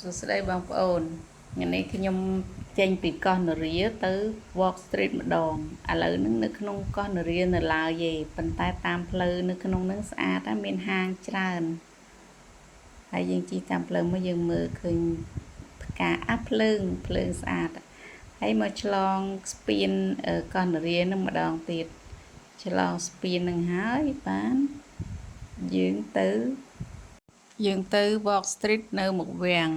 សួស្តីបងប្អូនថ្ងៃនេះខ្ញុំចេញពីកោះនរាទៅ Walk Street ម្ដងឥឡូវហ្នឹងនៅក្នុងកោះនរានៅឡើយទេប៉ុន្តែតាមផ្លូវនៅក្នុងហ្នឹងស្អាតហើយមានហាងច្រើនហើយយើងជិះតាមផ្លូវមកយើងមើលឃើញផ្កាភ្លើងស្អាតហើយមកឆ្លងស្ពានកោះនរាហ្នឹងម្ដងទៀតឆ្លងស្ពានហ្នឹងហើយបានយើងទៅ Walk Street នៅមុខវាំង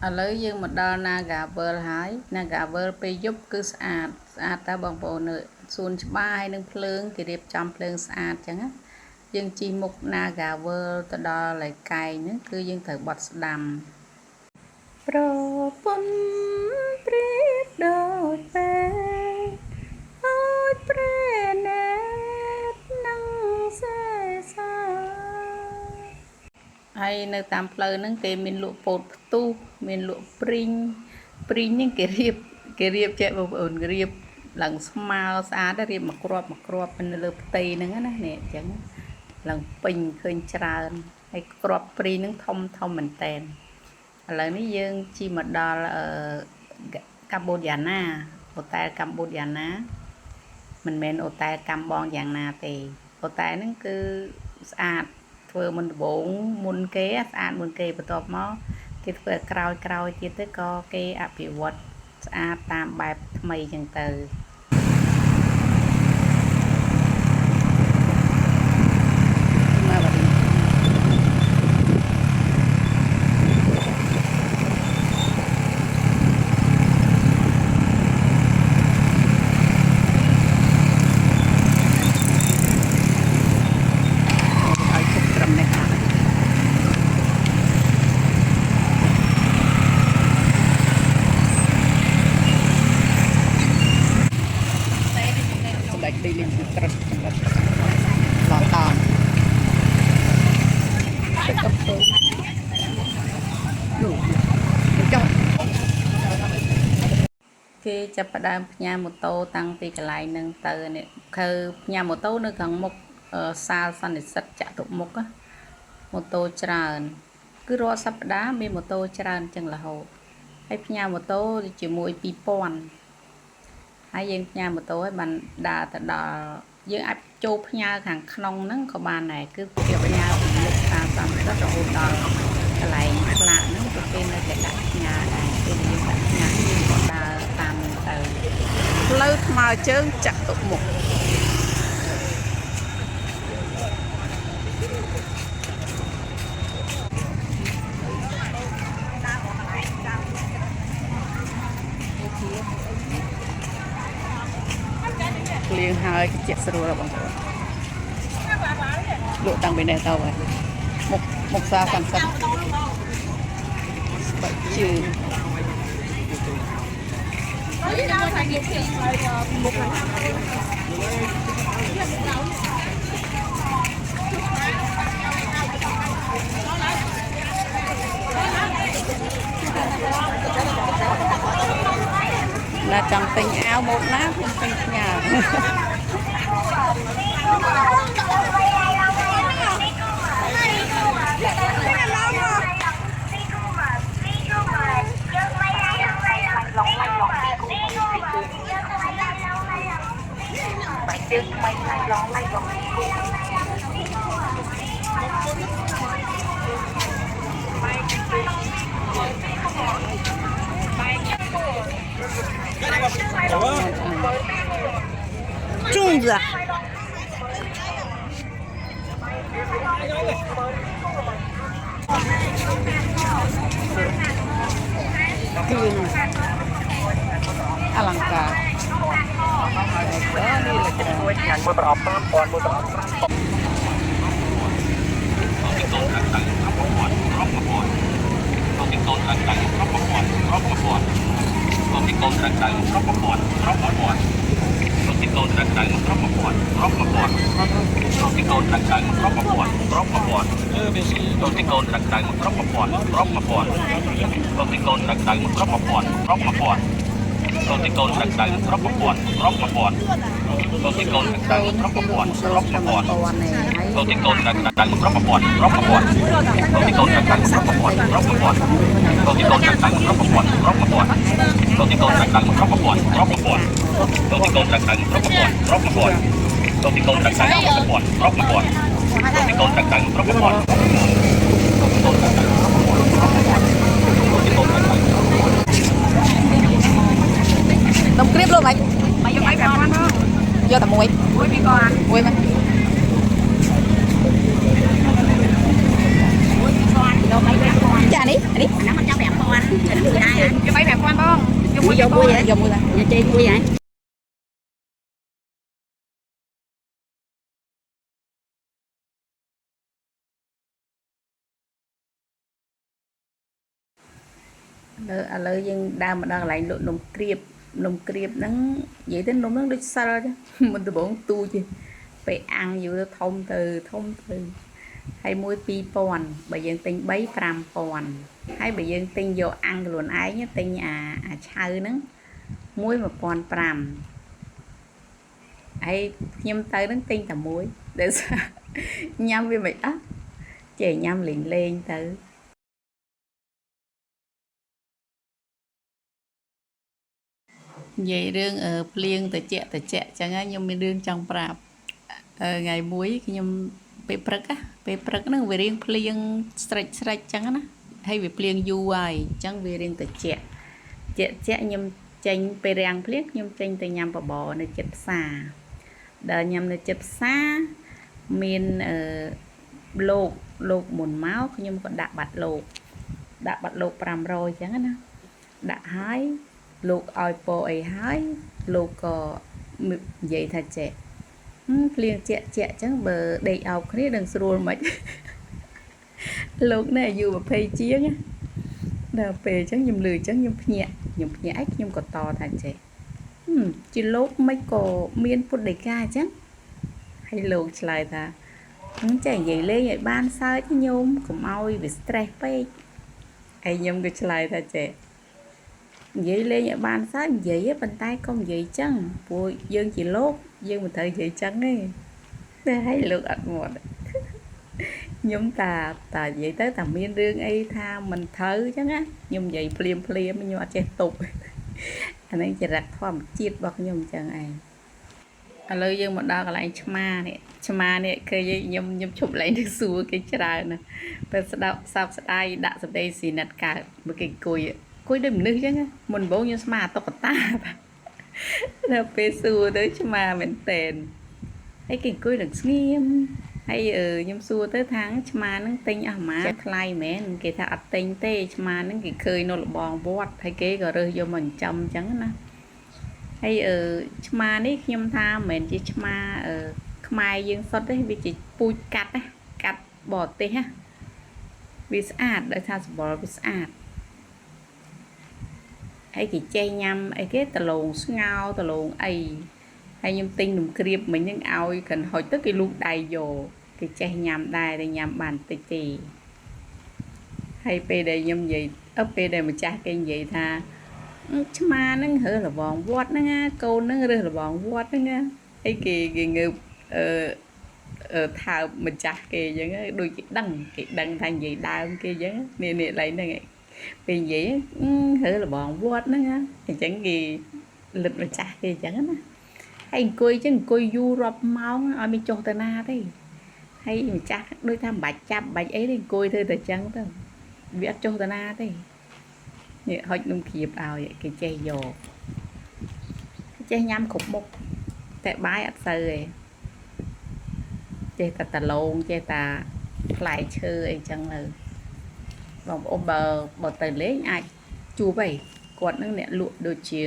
ឥឡូវយើងមកដល់ Nagavel ហើយ Nagavel ពេលយប់គឺស្អាតតើបងប្អូននៅសួនច្បារហើយនឹងភ្លើងគេរៀបចំភ្លើងស្អាតចឹងណាយើងជិះមុខ Nagavel ទៅដល់ឡៃកែងហ្នឹងគឺយើងត្រូវបត់ស្ដាំប្រពន្ធព្រៀបដូចពេលអើយព្រែណែតនឹងសេសាហើយនៅតាមផ្លូវហ្នឹងគេមានលក់ពោតផ្ទុះមានលក់ព្រីងហ្នឹងគេរៀបចេះបងប្អូនរៀបឡើងស្មើស្អាតរៀបមកគ្រាប់នៅលើផ្ទៃហ្នឹងណានេះអញ្ចឹងឡើងពេញឃើញច្រើនហើយគ្រាប់ព្រីងហ្នឹងធំមែនតែនឥឡូវនេះយើងជិះមកដល់កម្ពុជាណាអូតែលកម្ពុជាណាមិនមែនអូតែលកម្បងយ៉ាងណាទេអូតែលហ្នឹងគឺស្អាតធ្វើមុនដំបូងមុនគេស្អាតមុនគេបន្ទាប់មកគេធ្វើក្រោយទៀតទៅក៏គេអភិវឌ្ឍស្អាតតាមបែបថ្មីចឹងទៅđi lên từ trật lọt tòn sẽ cấp số đủ trong khiចាប់ផ្ដើមផ្ញើម៉ូតូតាំងពីកន្លែងនឹងទៅនេះគឺផ្ញើម៉ូតូនៅខាងមុខសាលសន្និសិទចតុមុខម៉ូតូច្រើនគឺរាល់សប្ដាហ៍មានម៉ូតូច្រើនចឹងរហូតហើយផ្ញើម៉ូតូជាមួយ2000ហើយយើងផ្ញើម៉ូតូឲ្យបានដើរទៅដល់យើងអាចចូលផ្ញើខាងក្នុងហ្នឹងក៏បានដែរគឺគេផ្ញើពីមុខតាមសំដិតរហូតដល់កន្លែងផ្លាកហ្នឹងក៏គេនៅតែដាក់ផ្ញើដែរពេលយើងដាក់ផ្ញើយើងក៏ដើរតាមទៅផ្លូវថ្មើរជើងចតុមុខលៀងហើយជាស្រួលបងប្អូនលក់តាំងពីនេះទៅហើយមុខសាកាន់សិនស្បែកជើងណាចង់ទិញអាវម៉ូតណាខ្ញុំទិញផ្ញើបាច់ជើងថ្មីឡងឡៃឡង Ủa? dạ alangkah Đồng clip luôn mày. Mày vô mấy cặp con không? Vô tầm muối. Muối đi con. Muối mày. Chà đi, đi. Nó mình cho bẹp con. Vô mấy bẹp con không? Vô muối vậy. Vô muối vậy. Nhà chơi muối vậy. Lời dân đam mà đang lại nồng kriệp nắng vậy đến nồng nắng đi xa chứ mình từ bốn tu chứ phải ăn vô thông từ hay muối pi pòn bây giờ tinh bấy pram pòn hay bây giờ tinh vô ăn luôn ai nhé tinh chơi nắng muối mà pòn pram hay nhâm tới nắng tinh tầm muối để nhâm với mày á chè nhâm liền lên từ vậy đương ở plieng tới chẹ chẳng á nhưng mình đương trong prap ngày muối khi nhung pe prek nó về riêng plieng stretch chẳng á hay về plieng du ai chẳng về riêng tới chẹ nhung chanh pe riang plieng nhung chanh tới nhâm bò nơi chép xa đờ nhâm nơi chép xa miền lột mồn máu nhung còn đặt bạch lột pram rồi chẳng á đã hái lục oi po ấy hái lục có vậy thật trẻ liền trẻ chẳng bờ đầy ọc cái đằng sôi mấy lục này dù mà phê chiến á đào phê chẳng nhầm lười chẳng nhầm nhẹ ách nhầm có to thật trẻ chỉ lục mấy cổ miên phút đầy ca chắc hay lục lại ta chẳng vậy lên vậy ban sao chứ nhôm cũng oi bị stress phê hay nhầm cái lại thật trẻ vậy lên nhà ban sát vậy á bàn tay không vậy chăng bùi dân chỉ lốt dân mình thấy vậy chăng ấy để thấy lượt ảnh một nhóm ta vậy tới tầm miên đương ấy tha mình thử chăng á nhưng vậy phim nhưng mà chơi tục anh ấy chỉ đặt thoa một chiết bọc nhưng chẳng ai lời dân một đo lại chma này cái nhom chụp lại được xua cái trái nè bây giờ sao đây đã sắp đây xì nặt cả một cái cùi đừng nước chứ mình bố như mà tóc ta là phê xua tới mà mình tiền hay cái cùi đừng nghiêm hay nhom xua tới tháng mà nó tinh má khai mẹ cái thà tinh tê mà nó cái khơi nó là bòn bọt hay cái rồi rơi vô mình chăm trắng nè hay mà đấy nhom tha mình chỉ mà mai dương sót đấy vì chỉ pui cắt bỏ tê ha vì sạch để tha bỏ vì sạch ấy thì chay nhâm ấy cái tà lồn ngao tà lồn ấy hay nhâm tinh đùm kriệp mình những ao cần hỏi tới cái lúc đầy dồ cái chay nhâm đài để nhâm bàn tì tì hay pe đây nhâm gì ấp pe đây mà cha cái gì tha chứ mà nó hở là bòn vót nó nghe câu nó rơi là bòn vót nó nghe ấy kì ngư thao mình chặt kì vậy đôi cái đằng thành gì đau kia vậy nè lại nè vì vậy thử là bọn vót nó nha thì chẳng gì lịch mà chặt thì chẳng á hay coi du rập máu ở bên châu ta na đấy hay mình chặt đôi tham bạch ấy đi coi thôi ta chẳng đâu biết châu ta na đấy hỏi nông nghiệp ao vậy cái chè dồ cái chè nhâm khục một តែបាយអត់សូវទេចេះតែតឡងចេះតែផ្លែឈើអីចឹងទៅបងប្អូនបើទៅលេងអាចជួបឯងគាត់នឹងអ្នកលក់ដូចជា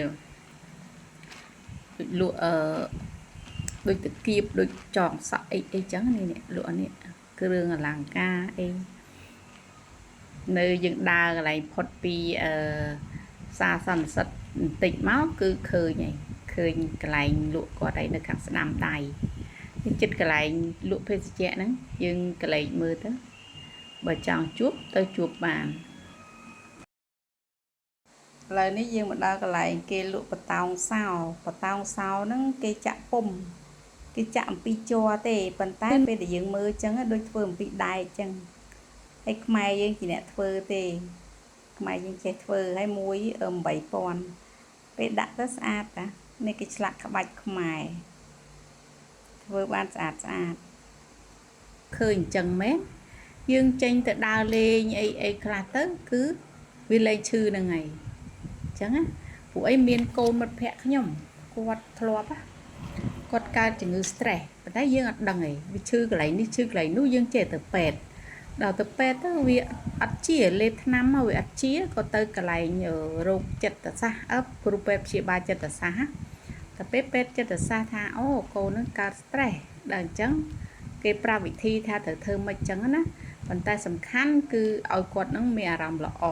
លក់ដូចតាគៀបដូចចងសក់អីចឹងនេះលក់នេះគ្រឿងអលង្ការអីនៅយើងដើរកន្លែងផុតពីផ្សារសន្និសិទបន្តិចមកគឺឃើញហើយឃើញកន្លែងលក់គាត់ឯនៅខាងស្ដាំដៃចិត្តកន្លែងលក់ភេសជ្ជៈហ្នឹងយើងកន្លែងមើលទៅបើចង់ជួបទៅជួបបានឥឡូវនេះយើងមកដល់កន្លែងគេលក់បតោងសោហ្នឹងគេចាក់ពុំគេចាក់អំពីជ័រទេប៉ុន្តែពេលដែលយើងមើលចឹងដូចធ្វើអំពីដែកចឹងហើយខ្មែរយើងជាអ្នកធ្វើទេខ្មែរយើងចេះធ្វើហើយមួយ8000ពេលដាក់ទៅស្អាតតានេះគេឆ្លាក់ក្បាច់ខ្មែរធ្វើបានស្អាតឃើញអញ្ចឹងមែនយើងចេញទៅដើរលេងអីខ្លះទៅគឺវាលេងឈឺហ្នឹងហើយអញ្ចឹងណាពួកអីមានកូនមិត្តភក្តិខ្ញុំគាត់ធ្លាប់គាត់កើតជំងឺ stress ប៉ុន្តែយើងអត់ដឹងទេវាឈឺកន្លែងនេះឈឺកន្លែងនោះយើងចេះទៅពេទ្យដល់ទៅពេទ្យទៅវាអត់ជាលេបថ្នាំមកវាអត់ជាក៏ទៅកន្លែងរោគចិត្តសាស្ត្រគ្រូពេទ្យព្យាបាលចិត្តសាស្ត្រតែពេលពេទ្យចិត្តសាស្ត្រថាអូកូននឹងកើត stress ដល់អញ្ចឹងគេប្រាប់វិធីថាត្រូវធ្វើម៉េចអញ្ចឹងណាប៉ុន្តែសំខាន់គឺឲ្យគាត់នឹងមានអារម្មណ៍ល្អ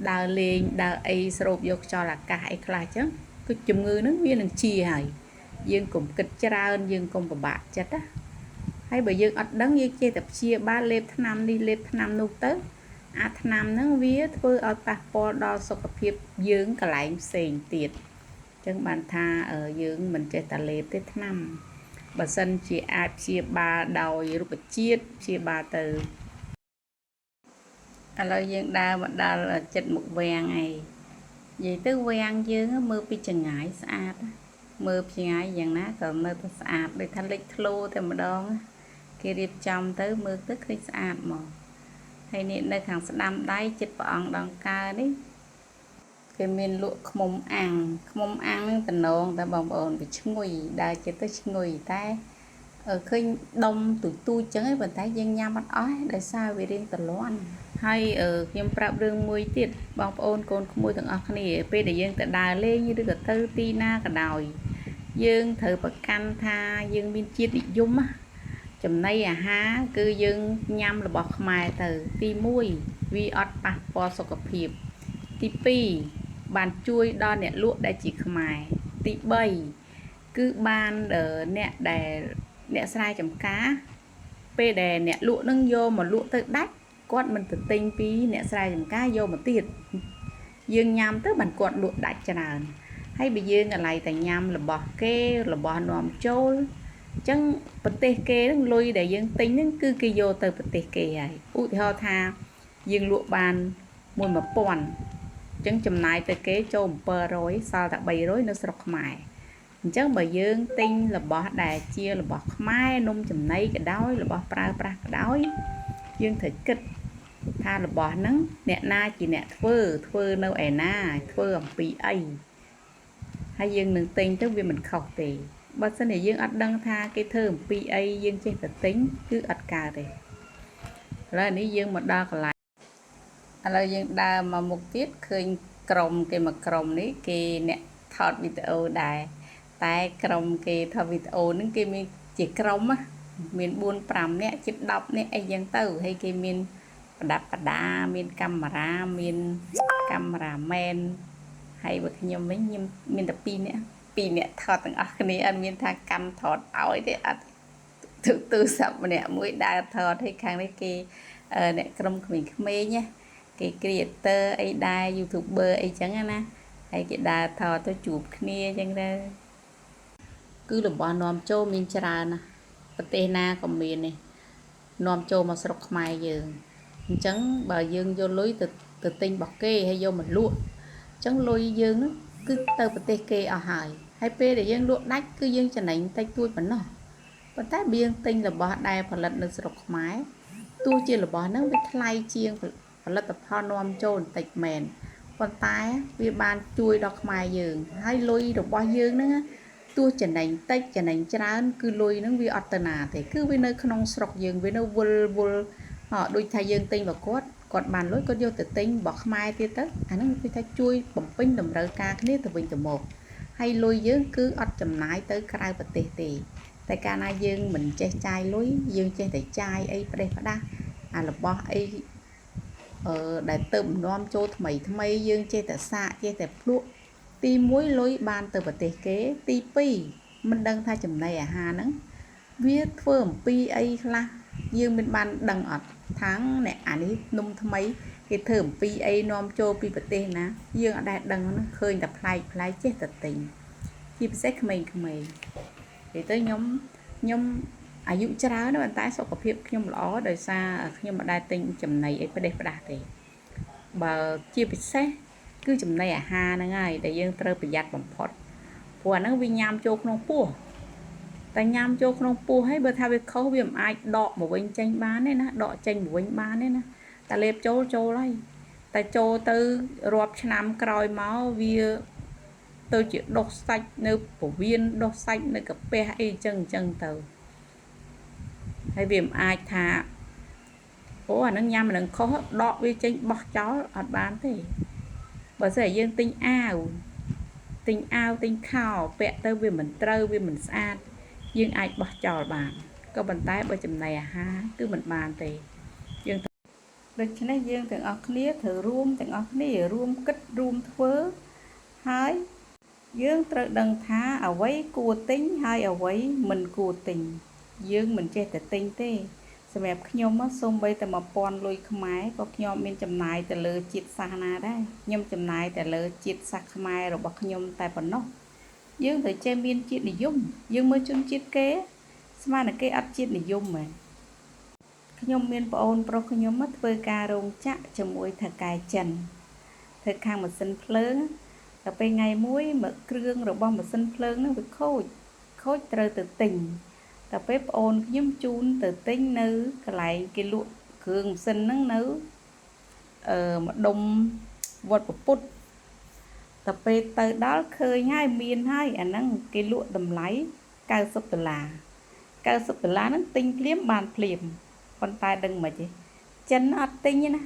ដើរលេងដើរអីស្រូបយកខ្យល់អាកាសអីខ្លះអញ្ចឹងគឺជំងឺនឹងវានឹងជាហើយយើងកុំគិតច្រើនយើងកុំពិបាកចិត្តណាហើយបើយើងអត់ដឹងយើងចេះតែព្យាបាលលេបថ្នាំនេះលេបថ្នាំនោះទៅអាថ្នាំហ្នឹងវាធ្វើឲ្យប៉ះពាល់ដល់សុខភាពយើងកន្លែងផ្សេងទៀតអញ្ចឹងបានថាយើងមិនចេះតែលេបទេថ្នាំបើសិនជាអាចព្យាបាលដោយរុក្ខជាតិព្យាបាលទៅឥឡូវយើងដើរមកដល់ចិត្តមុខវាំងឯងនិយាយទៅវាំងយើងមើលពីចម្ងាយស្អាតមើលពីចម្ងាយយ៉ាងណាក៏មើលទៅស្អាតដូចថាលេចធ្លោតែម្ដងគេរៀបចំទៅមើលទៅឃើញស្អាតមកហើយនេះនៅខាងស្ដាំដៃចិត្តព្រះអង្គដង្កើនេះគេមានលក់ឃ្មុំអាំងនឹងតំណងតែបងប្អូនវាឈ្ងុយដើរចិត្តទៅឈ្ងុយតែឃើញដុំទូចចឹងឯងប៉ុន្តែយើងញ៉ាំអត់អស់ដោយសារវារៀងតលាន់ហើយខ្ញុំប្រាប់រឿងមួយទៀតបងប្អូនកូនក្មួយទាំងអស់គ្នាពេលដែលយើងទៅដើរលេងឬក៏ទៅទីណាក៏ដោយយើងត្រូវប្រកាន់ថាយើងមានជាតិនិយមចំណីអាហារគឺយើងញ៉ាំរបស់ខ្មែរទៅទី1វាអត់ប៉ះពាល់សុខភាពទី2បានជួយដល់អ្នកលក់ដែលជាខ្មែរទី3គឺបានអ្នកដែលអ្នកស្រែចម្ការពេលដែលអ្នកលក់នឹងយកមកលក់ទៅដាច់គាត់មិនទៅទិញពីអ្នកស្រែចម្ការយកមកទៀតយើងញ៉ាំទៅបានគាត់លក់ដាច់ច្រើនហើយបើយើងកន្លែងតែញ៉ាំរបស់គេរបស់នាំចូលអញ្ចឹងប្រទេសគេនឹងលុយដែលយើងទិញហ្នឹងគឺគេយកទៅប្រទេសគេហើយឧទាហរណ៍ថាយើងលក់បាន1000អញ្ចឹងចំណាយទៅគេចូល700សល់តែ300នៅស្រុកខ្មែរអញ្ចឹងបើយើងទិញរបស់ដែលជារបស់ខ្មែរនំចំណីក៏ដោយរបស់ប្រើប្រាស់ក៏ដោយយើងត្រូវគិតថារបស់ហ្នឹងអ្នកណាជាអ្នកធ្វើនៅឯណាធ្វើអំពីអីហើយយើងនឹងទិញទៅវាមិនខុសទេបើសិនជាយើងអត់ដឹងថាគេធ្វើអំពីអីយើងចេះតែទិញគឺអត់កើតទេឥឡូវនេះយើងមកដល់កន្លែងឥឡូវយើងដើរមកមុខទៀតឃើញក្រុមគេមកក្រុមនេះគេអ្នកថតវីដេអូដែរតែក្រុមគេថតវីដេអូហ្នឹងគេមានជាក្រុមមាន4-5នាក់ជិត10នាក់អីចឹងទៅហើយគេមានប្រដាប់ប្រដាមានកាមេរ៉ាមានកាមេរ៉ាមែនហើយបើខ្ញុំវិញខ្ញុំមានតែ2នាក់ថតទាំងអស់គ្នាអត់មានថាកម្មថតឲ្យទេអត់ទូរស័ព្ទម្នាក់មួយដើរថតហើយខាងនេះគេអ្នកក្រុមក្មេងៗគេ creator អីដែរ YouTuber អីចឹងណាហើយគេដើរថតទៅជួបគ្នាចឹងទៅគឺរបស់នាំចូលមានច្រើនណាប្រទេសណាក៏មាននេះនាំចូលមកស្រុកខ្មែរយើងអញ្ចឹងបើយើងយកលុយទៅទិញរបស់គេហើយយកមកលក់អញ្ចឹងលុយយើងហ្នឹងគឺទៅប្រទេសគេអស់ហើយពេលដែលយើងលក់ដាច់គឺយើងចំណេញតិចតួចប៉ុណ្ណោះប៉ុន្តែបើយើងទិញរបស់ដែលផលិតនៅស្រុកខ្មែរទោះជារបស់ហ្នឹងវាថ្លៃជាងផលិតផលនាំចូលបន្តិចមែនប៉ុន្តែវាបានជួយដល់ខ្មែរយើងហើយលុយរបស់យើងហ្នឹង tua chả nành tách chả nành trán cứ lôi nó vì ọt tà nà thế cứ với nơi không sọc dương với nơi vul họ đôi thay dương tinh và cốt bàn lối có vô từ tinh bỏ mai tia tất anh nó vì thay chui bẩm pin đầm rơ ca cái nét từ bình từ một hay lôi dương cứ ọt chầm nái tới cái vật tề tề tại ca na dương mình che chai lối dương che thể chai ấy phải đây phải đa là bo ấy đại tụm nom châu thay dương che thể xạ che thể lụa ti muối lối ban từ vật tề kế ti pi mình đăng thay chầm này hà nắng viết phơm pi ấy là dương mình ban đăng ở tháng này ảnh ấy nung thay cái thơm pi ấy nom châu pi vật tề ná dương ở đây đăng nó khơi đập lại chết thật tình chim xét mình thì tới nhómอายุច្រើនណាស់តែសុខភាពខ្ញុំល្អដោយសារខ្ញុំមិនដែលទិញចំណីអីផ្ដេសផ្ដាស់ទេបើជាពិសេសគឺចំណីអាហារហ្នឹងហើយដែលយើងត្រូវប្រយ័ត្នបំផុតព្រោះអាហ្នឹងវាញ៉ាំចូលក្នុងពោះតែញ៉ាំចូលក្នុងពោះហើយបើថាវាខុសវាមិនអាចដកមកវិញចេញបានទេណាដកចេញមកវិញបានទេណាតែលេបចូលហើយតែចូលទៅរាប់ឆ្នាំក្រោយមកវាទៅជាដុសសាច់នៅពោះវៀនដុសសាច់នៅកាពះអីចឹងទៅហើយវាមិនអាចថាអូអានឹងញ៉ាំអានឹងខុសដកវាចេញបោះចោលអត់បានទេបើស្អីយើងទិញអាវទិញខោពាក់ទៅវាមិនត្រូវវាមិនស្អាតយើងអាចបោះចោលបានក៏ប៉ុន្តែបើចំណីអាហារគឺមិនបានទេយើងដូច្នេះយើងទាំងអស់គ្នាត្រូវរួមទាំងអស់គ្នារួមគិតរួមធ្វើហើយយើងត្រូវដឹងថាអ្វីគួរទិញហើយអ្វីមិនគួរទិញយើងមិនចេះតែទិញទេសម្រាប់ខ្ញុំសូម្បីតែ1000លុយខ្មែរក៏ខ្ញុំមានចំណាយទៅលើជាតិសាសន៍ណាដែរខ្ញុំចំណាយតែលើជាតិសាសន៍ខ្មែររបស់ខ្ញុំតែប៉ុណ្ណោះយើងត្រូវចេះមានជាតិនិយមយើងមើលជនជាតិគេស្មានតែគេអត់ជាតិនិយមហ្មងខ្ញុំមានប្អូនប្រុសខ្ញុំធ្វើការរោងចក្រជាមួយថៅកែចិនធ្វើខាងម៉ាស៊ីនភ្លើងតែពេលថ្ងៃមួយគ្រឿងរបស់ម៉ាស៊ីនភ្លើងហ្នឹងវាខូចត្រូវទៅទិញតែពេលប្អូនខ្ញុំជូនទៅទិញនៅកន្លែងគេលក់គ្រឿងម៉ាស៊ីនហ្នឹងនៅម្ដុំវត្តពុទ្ធតែពេលទៅដល់ឃើញហើយមានហើយអាហ្នឹងគេលក់តម្លៃ$90 $90ហ្នឹងទិញភ្លាមបានភ្លាមប៉ុន្តែដឹងមិនទេចិនអត់ទិញទេណា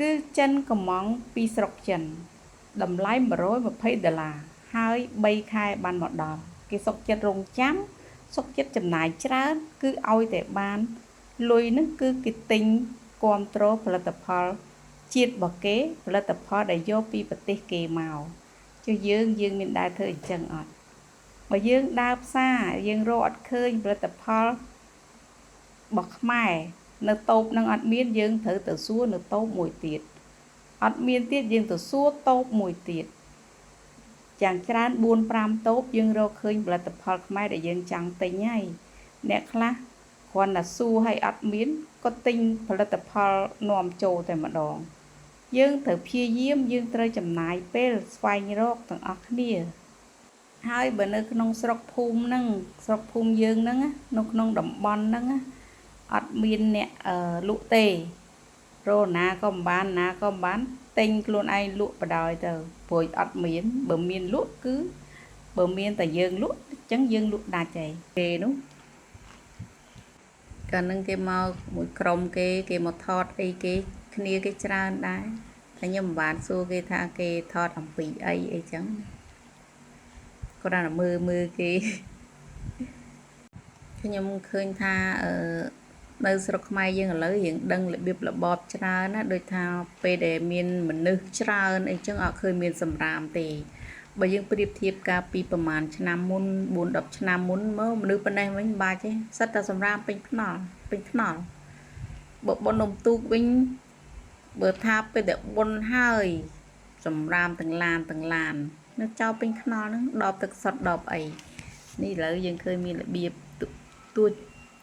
គឺចិនកំងពីស្រុកចិនតម្លៃ$120ហើយ3ខែបានមកដល់គេសុកចិត្តរងចាំសុកចិត្តចំណាយច្រើនគឺឲ្យតែបានលុយហ្នឹងគឺគេទិញគ្រប់គ្រងផលិតផលជាតិរបស់គេផលិតផលដែលយកពីប្រទេសគេមកចុះយើងមានដែរធ្វើអញ្ចឹងអត់បើយើងដើរផ្សារយើងរកអត់ឃើញផលិតផលរបស់ខ្មែរនៅតូបនឹងអត់មានយើងត្រូវទៅសួរនៅតូបមួយទៀតអត់មានទៀតយើងទៅសួរតូបមួយទៀតយ៉ាងច្រើន4-5តូបយើងរកឃើញផលិតផលខ្មែរដែលយើងចង់ទិញហើយអ្នកខ្លះគ្រាន់តែសួរឲ្យអត់មានក៏ទិញផលិតផលនាំចូលតែម្ដងយើងត្រូវព្យាយាមយើងត្រូវចំណាយពេលស្វែងរកទាំងអស់គ្នាហើយបើនៅក្នុងស្រុកភូមិហ្នឹងស្រុកភូមិយើងហ្នឹងនៅក្នុងតំបន់ហ្នឹងអត់មានអ្នកលក់ទេរកណាក៏មិនបានទិញខ្លួនឯងលក់បដ ாய் ទៅព្រោះអត់មានបើមានលក់គឺបើមានតែយើងលក់អញ្ចឹងយើងលក់ដាច់ហើយគេនោះកាលនឹងគេមកមួយក្រុមគេមកថតអីគេគ្នាគេច្រើនដែរតែខ្ញុំមិនបានសួរគេថាគេថតអំពីអីចឹងគាត់តែមើលគេខ្ញុំឃើញថានៅស្រុកខ្មែរយើងឥឡូវរៀងដឹងរបៀបរបបច្រើនណាដូចថាពេលដែលមានមនុស្សច្រើនអីចឹងអត់ឃើញមានសម្រាមទេបើយើងប្រៀបធៀបកាលពីប្រហែលឆ្នាំមុន 4-10 ឆ្នាំមុនមកមនុស្សប៉ុណ្ណេះវិញបាច់ទេសិតតែសម្រាមពេញថ្នល់បើបុណ្យនំទូកវិញបើថាពេលតែបុណ្យហើយសម្រាមទាំងឡាននៅចោលពេញថ្នល់ហ្នឹងដបទឹកសុទ្ធដបអីនេះឥឡូវយើងឃើញមានរបៀបទួច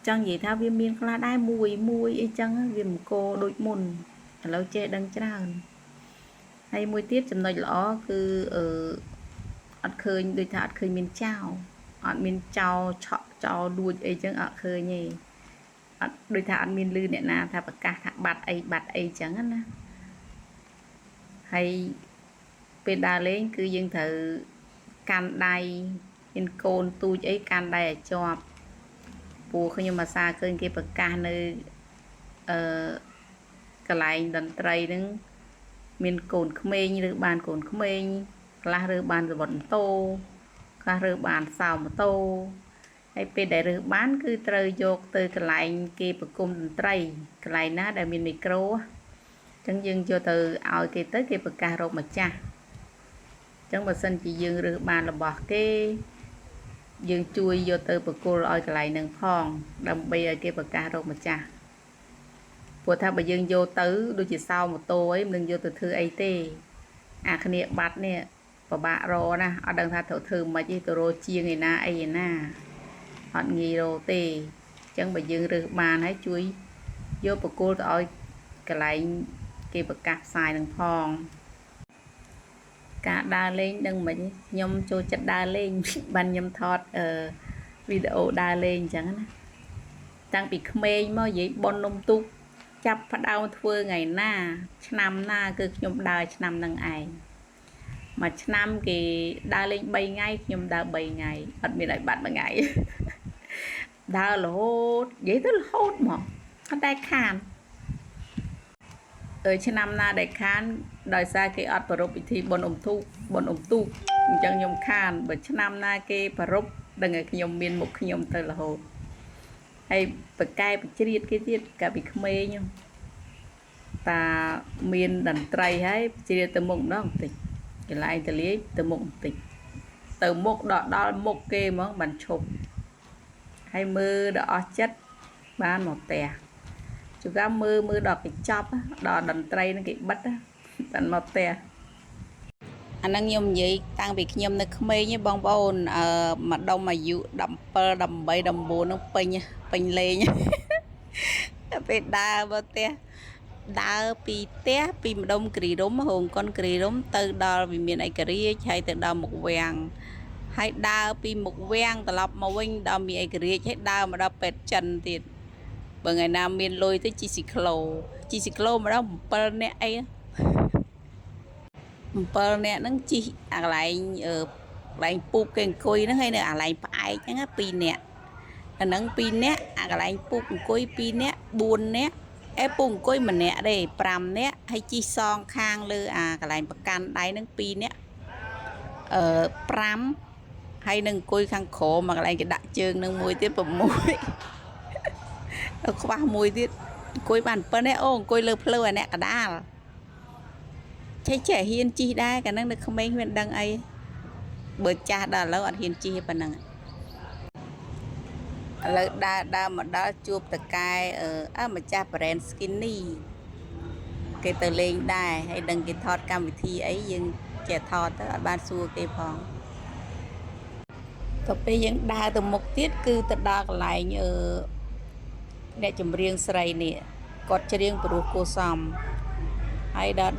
ចង់និយាយថាវាមានខ្លះដែរមួយអីចឹងវាមិនគោដូចមុនឥឡូវចេះដឹងច្រើនហើយមួយទៀតចំណុចល្អគឺអត់ឃើញដូចថាអត់ឃើញមានចោលអត់មានចោលឆក់ចោលលួចអីចឹងអត់ឃើញទេអត់ដូចថាអត់មានលឺអ្នកណាថាប្រកាសថាបាត់អីចឹងណាហើយពេលដើរលេងគឺយើងត្រូវកាន់ដៃ មានកូនទូចអីកាន់ដៃឲ្យជាប់ពូខ្ញុំអាសាឃើញគេប្រកាសនៅកន្លែងតន្ត្រីហ្នឹងមានកូនក្មេងឬបានកូនក្មេងខ្លះរើបានសវត្តម៉ូតូខ្លះរើបានសោម៉ូតូហើយពេលដែលរើបានគឺត្រូវយកទៅកន្លែងគេប្រគំតន្ត្រីកន្លែងណាដែលមានមីក្រូអញ្ចឹងយើងយកទៅឲ្យគេទៅគេប្រកាសរកម្ចាស់អញ្ចឹងបើសិនជាយើងរើបានរបស់គេយើងជួយយកទៅប្រគល់ឲ្យកន្លែងនឹងផងដើម្បីឲ្យគេប្រកាសរកម្ចាស់ព្រោះថាបើយើងយកទៅដូចជាសោម៉ូតូអីមិននឹងយកទៅធ្វើអីទេអាគ្នាបាត់នេះពិបាករណាអត់ដឹងថាត្រូវធ្វើមិនទេទៅរកជាងឯណាអីឯណាអត់ងាយរកទេអញ្ចឹងបើយើងរើសបានហើយជួយយកប្រគល់ទៅឲ្យកន្លែងគេប្រកាសផ្សាយនឹងផងការដើរលេងដឹងមិនខ្ញុំចូលចិត្តដើរលេងបានខ្ញុំថតវីដេអូដើរលេងអញ្ចឹងណាតាំងពីក្មេងមកនិយាយប៉ុននំទូកចាប់ផ្ដើមធ្វើថ្ងៃណាឆ្នាំណាគឺខ្ញុំដើរឆ្នាំហ្នឹងឯងមួយឆ្នាំគេដើរលេង3ថ្ងៃខ្ញុំដើរ3ថ្ងៃអត់មានឲ្យបាត់មួយថ្ងៃដើររហូតនិយាយទៅរហូតមកអត់ដែលខានឆ្នាំណាដែលខានដោយសារគេអត់ប្រារព្ធពិធីបុណ្យអុំទូកអញ្ចឹងខ្ញុំខានបើឆ្នាំណាគេប្រារព្ធដឹងឲ្យខ្ញុំមានមុខខ្ញុំទៅរហូតហើយប្រកែបជ្រៀតគេទៀតកាលពីក្មេងតាមានតន្ត្រីហើយជ្រៀតទៅមុខម្ដងបន្តិចកន្លែងតលាយទៅមុខបន្តិចទៅមុខដល់មុខគេហ្មងបានឈប់ហើយមើលដល់អស់ចិត្តបានមកផ្ទះជួនកាលមើលដល់គេចប់ដល់តន្ត្រីនឹងគេបិទបានមកផ្ទះអាហ្នឹងខ្ញុំនិយាយតាំងពីខ្ញុំនៅក្មេងឯងបងប្អូនម្ដុំអាយុ17 18 19ហ្នឹងពេញលេងពេលដើរមកផ្ទះដើរពីផ្ទះពីម្ដុំគ្រីរុំរោងកុនគ្រីរុំទៅដល់វិមានឯករាជ្យហើយទៅដល់មុខវាំងហើយដើរពីមុខវាំងត្រឡប់មកវិញដល់មានឯករាជ្យហើយដើរមកដល់ពេទ្យចិនទៀតបើថ្ងៃណាមានលុយទៅជីស៊ីក្លូមកដល់7នាក់អី7នាក់ហ្នឹងជីអាកន្លែងពូកគេអង្គុយហ្នឹងហើយនៅអាកន្លែងផ្អែកហ្នឹង2នាក់អាហ្នឹង2នាក់អាកន្លែងពូកអង្គុយ2នាក់4នាក់ពូកអង្គុយ1នាក់ទេ5នាក់ហើយជីសងខាងលើអាកន្លែងប្រកាន់ដៃហ្នឹង2នាក់5ហើយនឹងអង្គុយខាងក្រោមមកកន្លែងគេដាក់ជើងនឹងមួយទៀត6ខ្វះមួយទៀតអង្គុយបាន7នាក់អូអង្គុយលើភ្លៅអាអ្នកកដាលចេះហ៊ានជីដែរកាលហ្នឹងនៅក្មេងមិនដឹងអីបើចាស់ដល់ឥឡូវអត់ហ៊ានជីប៉ុណ្ណឹងឥឡូវដើរមកដល់ជួបតកែម្ចាស់ brand skinny គេទៅលេងដែរហើយដឹងគេថតកម្មវិធីអីយើងចេះថតទៅអត់បានសួរគេផងទៅពេលយើងដើរទៅមុខទៀតគឺទៅដល់កន្លែងអ្នកចម្រៀងស្រីនេះគាត់ច្រៀងព្រោះគួសមហើយដល់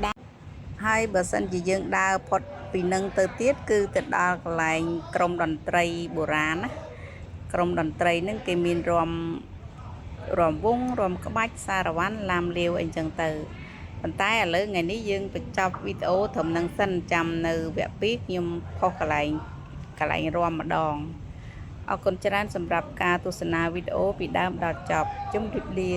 ហើយបើសិនជាយើងដើរផុតពីនឹងទៅទៀតគឺទៅដល់កន្លែងក្រុមតន្ត្រីបុរាណណាក្រុមតន្ត្រីហ្នឹងគេមានរាំវង់រាំក្បាច់សារវ័នឡាំលាវអីចឹងទៅប៉ុន្តែឥឡូវថ្ងៃនេះយើងបញ្ចប់វីដេអូត្រឹមហ្នឹងសិនចាំនៅវគ្គ2ខ្ញុំផុសកន្លែងរាំម្ដងអរគុណច្រើនសម្រាប់ការទស្សនាវីដេអូពីដើមដល់ចប់ជម្រាបលា